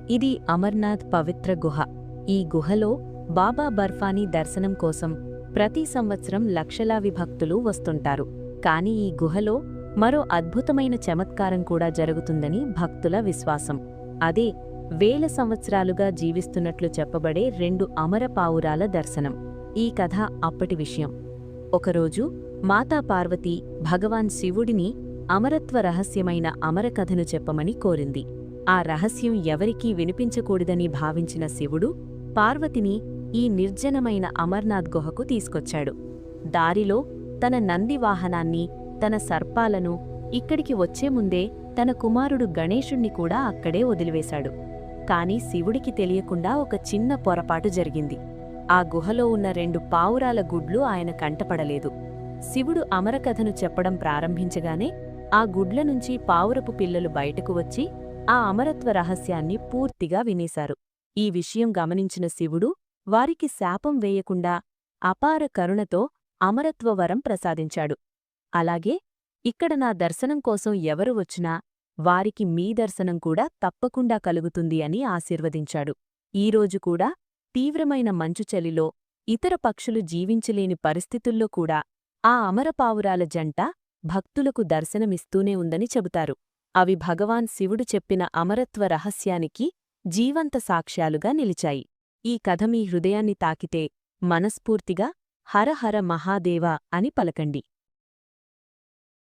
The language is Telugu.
ఇది అమర్నాథ్ పవిత్ర గుహ. ఈ గుహలో బాబా బర్ఫానీ దర్శనం కోసం ప్రతి సంవత్సరం లక్షలాది భక్తులు వస్తుంటారు. కాని ఈ గుహలో మరో అద్భుతమైన చమత్కారం కూడా జరుగుతుందని భక్తుల విశ్వాసం. అదే వేల సంవత్సరాలుగా జీవిస్తున్నట్లు చెప్పబడే 2 అమర పావురాల దర్శనం. ఈ కథ అప్పటి విషయం. ఒకరోజు మాతా పార్వతి భగవాన్ శివుడిని అమరత్వ రహస్యమైన అమరకథను చెప్పమని కోరింది. ఆ రహస్యం ఎవరికీ వినిపించకూడదని భావించిన శివుడు పార్వతిని ఈ నిర్జనమైన అమర్నాథ్ గుహకు తీసుకొచ్చాడు. దారిలో తన నంది వాహనాన్ని, తన సర్పాలను ఇక్కడికి వచ్చే ముందే తన కుమారుడు గణేశుణ్ణి కూడా అక్కడే వదిలివేశాడు. కాని శివుడికి తెలియకుండా ఒక చిన్న పొరపాటు జరిగింది. ఆ గుహలో ఉన్న 2 పావురాల గుడ్లు ఆయన కంటపడలేదు. శివుడు అమరకథను చెప్పడం ప్రారంభించగానే ఆ గుడ్ల నుంచి పావురపు పిల్లలు బయటకు వచ్చి ఆ అమరత్వ రహస్యాన్ని పూర్తిగా వినేశారు. ఈ విషయం గమనించిన శివుడు వారికి శాపం వేయకుండా అపార కరుణతో అమరత్వ వరం ప్రసాదించాడు. అలాగే ఇక్కడ నా దర్శనం కోసం ఎవరు వచ్చినా వారికి మీ దర్శనం కూడా తప్పకుండా కలుగుతుంది అని ఆశీర్వదించాడు. ఈరోజు కూడా తీవ్రమైన మంచు చలిలో ఇతర పక్షులు జీవించలేని పరిస్థితుల్లో కూడా ఆ అమరపావురాల జంట భక్తులకు దర్శనమిస్తూనే ఉందని చెబుతారు. అవి భగవాన్ శివుడు చెప్పిన అమరత్వ రహస్యానికి జీవంత సాక్ష్యాలుగా నిలిచాయి. ఈ కథ మీ హృదయాన్ని తాకితే మనస్ఫూర్తిగా హర హర మహాదేవ అని పలకండి.